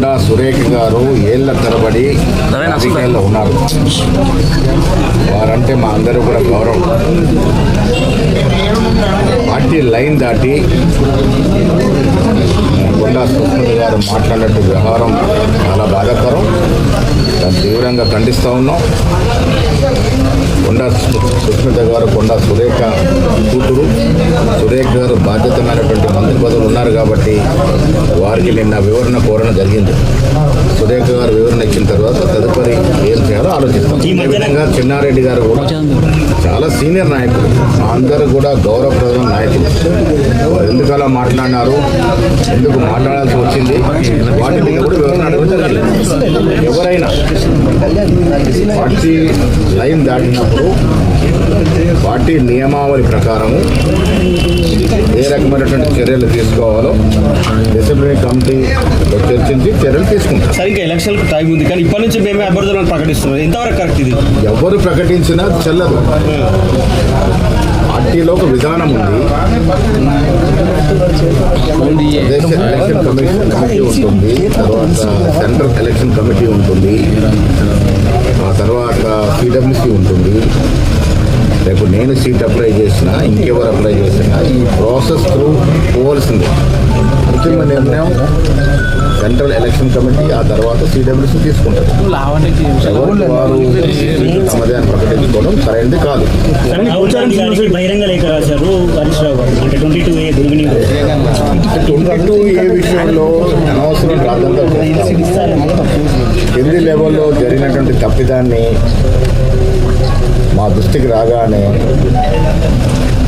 కొండా సురేఖ గారు ఏళ్ల తరబడి రాజకీయాల్లో ఉన్నారు. వారంటే మా అందరూ కూడా గౌరవం. పార్టీ లైన్ దాటి కొండా సుస్మిత గారు మాట్లాడినట్టు వ్యవహారం చాలా బాధాకరం. దాన్ని తీవ్రంగా ఖండిస్తూ ఉన్నాం. కొండా సుస్మిత గారు కొండా సురేఖ కూతురు. సురేఖ గారు బాధ్యతమైనటువంటి మంత్రి పదవులు ఉన్నారు కాబట్టి వారికి నిన్న వివరణ కోరడం జరిగింది. సురేఖ గారు వివరణ ఇచ్చిన తర్వాత తదుపరి ఏం చేయాలో ఆలోచిస్తాం. ఈ విధంగా చిన్నారెడ్డి గారు కూడా చాలా సీనియర్ నాయకులు, అందరూ కూడా గౌరవప్రదమైన నాయకులు. ఎందుకు అలా మాట్లాడినారు, ఎందుకు మాట్లాడాల్సి వచ్చింది, వాటి మీద కూడా వివరణ అడగడం జరిగింది. ఎవరైనా పార్టీ లైన్ దాటినప్పుడు పార్టీ నియమావళి ప్రకారము ఏ రకమైనటువంటి చర్యలు తీసుకోవాలో డిసిప్లినరీ కమిటీలో చర్చించి చర్యలు తీసుకుంటారు. సరిగ్గా ఎలక్షన్ టైం ఉంది కానీ ఇప్పటి నుంచి మేమే అభ్యర్థులను ప్రకటిస్తున్నాం. ఎంతవరకు కరెక్ట్ ఇది? ఎవరు ప్రకటించినా చెల్లదు. పార్టీలో ఒక విధానం ఉంది. ఎలక్షన్ కమిటీ ఉంటుంది, తర్వాత సెంట్రల్ ఎలక్షన్ కమిటీ ఉంటుంది, ఆ తర్వాత సిడబ్ల్యూసి ఉంటుంది. రేపు నేను సీట్ అప్లై చేసినా, ఇంకెవరు అప్లై చేసినా ఈ ప్రాసెస్ త్రూ పోవాల్సిందే. అంతిమ నిర్ణయం సెంట్రల్ ఎలక్షన్ కమిటీ, ఆ తర్వాత సిడబ్ల్యూసి తీసుకుంటారు. వారు సమాధానం ప్రకటించుకోవడం సరైనది కాదు. బహిరంగ లేఖ రాశారు హరీష్ రావు గారు. అంటే 22A విషయంలో అనవసరం రాజంతా కింది లెవెల్లో జరిగినటువంటి తప్పిదాన్ని మా దృష్టికి రాగానే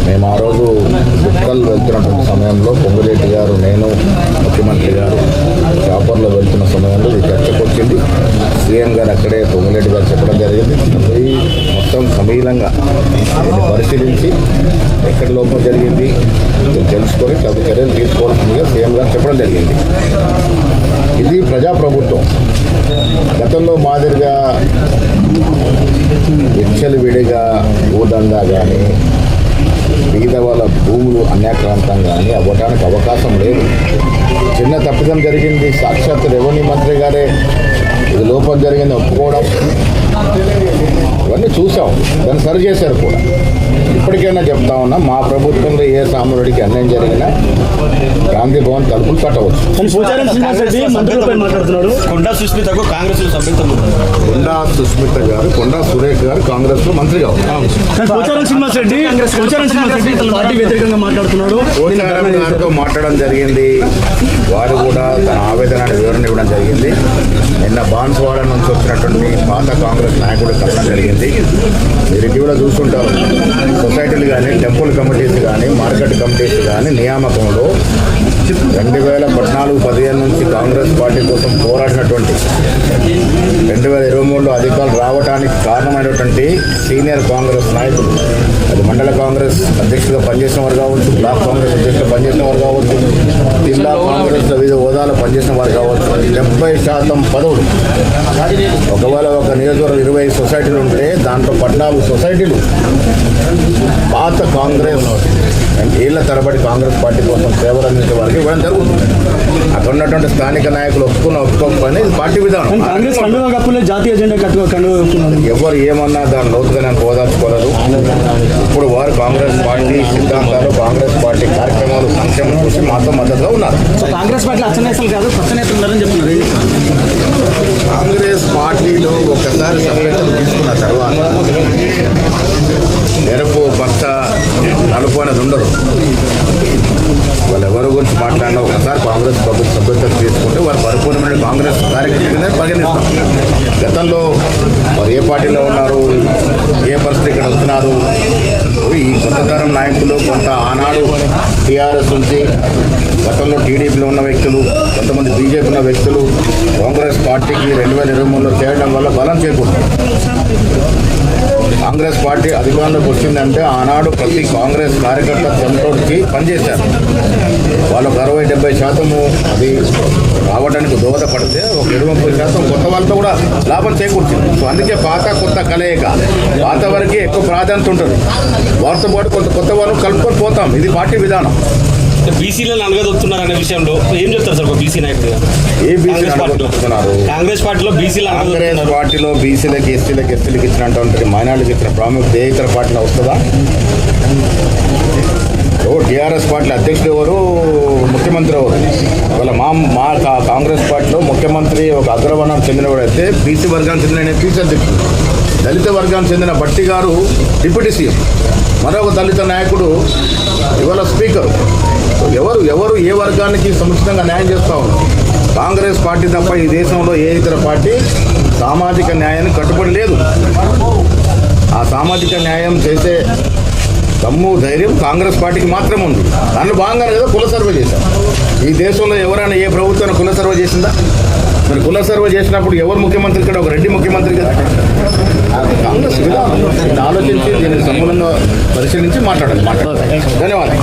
మేము ఆ రోజు గుక్కల్ వెళ్తున్నటువంటి సమయంలో పొంగులేటి గారు, నేను, ముఖ్యమంత్రి గారు చాపర్లో వెళ్తున్న సమయంలో ఇది చర్చకు వచ్చింది. సీఎం గారు అక్కడే పొంగులేటి గారు చెప్పడం జరిగింది. మొత్తం సమీలంగా దీన్ని పరిశీలించి ఎక్కడ లోపం జరిగింది తెలుసుకొని తగు చర్యలు తీసుకోవాల్సిందిగా సీఎం గారు చెప్పడం జరిగింది. ఇది ప్రజాప్రభుత్వం. గతంలో మాదిరిగా విచ్చలవిడిగా భూదందా కానీ మిగతా వాళ్ళ భూములు అన్యాక్రాంతం కానీ అవ్వడానికి అవకాశం లేదు. చిన్న తప్పిదం జరిగింది, సాక్షాత్ రెవెన్యూ మంత్రి గారే ఇది లోపం జరిగింది ఒప్పుకోవడం, ఇవన్నీ చూసాం. దాన్ని సరి చేశారు కూడా. ఇప్పటికైనా చెప్తా ఉన్నా, మా ప్రభుత్వంలో ఏ సామాన్యుడికి అన్యాయం జరిగినా గాంధీ భవన్ తలుపులు కట్టవచ్చు. కొండా సుస్మితకు కాంగ్రెస్ సభ్యత్వం. కొండా సుస్మిత గారు, కొండా సురేఖ గారు కాంగ్రెస్ లో మంత్రి కావచ్చు. గారితో మాట్లాడడం జరిగింది. వారు కూడా తన ఆవేదన వివరణ ఇవ్వడం జరిగింది. నిన్న బాన్స్వాడ నుంచి వచ్చినటువంటి పాత కాంగ్రెస్ నాయకుడు కలవడం జరిగింది. మీరు ఇటీవల చూస్తుంటారు, సొసైటీలు కానీ, టెంపుల్ కమిటీస్ కానీ, మార్కెట్ కమిటీస్ కానీ నియామకంలో 2014-15 నుంచి కాంగ్రెస్ పార్టీ కోసం పోరాడినటువంటి 2023లో అధికారులు రావడానికి కారణమైనటువంటి సీనియర్ కాంగ్రెస్ నాయకులు, అది మండల కాంగ్రెస్ అధ్యక్షుడిగా పనిచేసిన వారు కావచ్చు, బ్లాక్ కాంగ్రెస్ అధ్యక్షుడిగా పనిచేసిన వారు కావచ్చు, జిల్లా కాంగ్రెస్ వివిధ హోదాలో పనిచేసిన వారు కావచ్చు, 70% పదవులు. ఒకవేళ ఒక నియోజకవర్గం 20 సొసైటీలు ఉంటే దాంట్లో 14 సొసైటీలు పాత కాంగ్రెస్ ఏళ్ల తరబడి కాంగ్రెస్ పార్టీ కోసం సేవలు అందించే వారికి ఇవ్వడం జరుగుతుంది. అక్కడ ఉన్నటువంటి స్థానిక నాయకులు ఒప్పుకోకపోయినా ఇది పార్టీ విధానం. జాతీయ జెండా ఎవరు ఏమన్నా దాని లోతుగా నేను ఓదార్చుకోలేదు. ఇప్పుడు వారు కాంగ్రెస్ పార్టీ సిద్ధాంతాలు, కాంగ్రెస్ పార్టీ కార్యక్రమాలు, సంక్షేమం చూసి మాతో మద్దతుగా ఉన్నారు. కాంగ్రెస్ పార్టీ అచ్చనేతలు కాదు, పచ్చనేతలు ఉన్నారని చెప్తున్నారు. కాంగ్రెస్ పార్టీలో ఒకసారి సభ్యతలు తీసుకున్న తర్వాత నెరపు బస్త నలుపు అనేది ఉండదు. వాళ్ళు ఎవరి గురించి మాట్లాడినా ఒకసారి కాంగ్రెస్ సభ్యతలు తీసుకుంటే వారు పరిపూర్ణమైన కాంగ్రెస్ కార్యక్రమం పరిగణిస్తాం. గతంలో వారు ఏ పార్టీలో ఉన్నారు, ఏ పరిస్థితి ఇక్కడ వస్తున్నారు, ఈ కొత్త తరం నాయకులు కొంత ఆనాడు టీఆర్ఎస్ నుంచి గతంలో టీడీపీలో ఉన్న వ్యక్తులు, కొంతమంది బీజేపీ ఉన్న వ్యక్తులు కాంగ్రెస్ పార్టీకి 2023లో చేరడం వల్ల బలం చేకూరుతుంది. కాంగ్రెస్ పార్టీ అధికారంలోకి వచ్చిందంటే ఆనాడు ప్రతి కాంగ్రెస్ కార్యకర్త చెంతోడికి పనిచేశారు. వాళ్ళకు 60-70% అది రావడానికి దోహదపడితే ఒక 20-30% కొత్త వాళ్ళతో కూడా లాభం చేకూర్చింది. సో అందుకే పాత కొత్త కలయిక, పాత వరకే ఎక్కువ ప్రాధాన్యత ఉంటుంది. వారితో పాటు కొత్త వాళ్ళు కలుపుకొని పోతాం. ఇది పార్టీ విధానం. బీసీలను అనగదొక్కుతున్నారు అనే విషయంలో ఏం చెప్తారు సార్ ఒక బీసీ నాయకుడిగా? ఏ బీసీ కాంగ్రెస్ పార్టీలో కాంగ్రెస్ పార్టీలో బీసీలు పార్టీలో బీసీలకి ఎస్సీలకు ఇచ్చినటువంటి మైనార్టీలకు ఇచ్చిన ప్రాముఖ్యత ఏ ఇతర పార్టీలో వస్తుందా? టీఆర్ఎస్ పార్టీ అధ్యక్షుడు ఎవరు, ముఖ్యమంత్రి ఎవరు? ఇవాళ మా కాంగ్రెస్ పార్టీలో ముఖ్యమంత్రి ఒక అగ్రవర్ణానికి చెందినవాడైతే బీసీ వర్గానికి చెందిన పీసీ అధ్యక్షుడు, దళిత వర్గానికి చెందిన భట్టి గారు డిప్యూటీ సీఎం, మరొక దళిత నాయకుడు ఇవాళ స్పీకర్. ఎవరు ఏ వర్గానికి సముచితంగా న్యాయం చేస్తూ ఉన్నారు? కాంగ్రెస్ పార్టీ తప్ప ఈ దేశంలో ఏ ఇతర పార్టీ సామాజిక న్యాయాన్ని కట్టుబడి లేదు. ఆ సామాజిక న్యాయం చేసే దమ్ము ధైర్యం కాంగ్రెస్ పార్టీకి మాత్రమే ఉంది. దాంట్లో భాగంగానే ఏదో కుల సర్వే చేశారు. ఈ దేశంలో ఎవరైనా ఏ ప్రభుత్వాన్ని కుల సర్వే చేసిందా? మరి కుల సర్వే చేసినప్పుడు ఎవరు ముఖ్యమంత్రి? ఇక్కడ ఒక రెడ్డి ముఖ్యమంత్రి కదా. కాంగ్రెస్ విధానం ఆలోచించి దీన్ని సమూలంగా పరిశీలించి మాట్లాడాలి. ధన్యవాదాలు.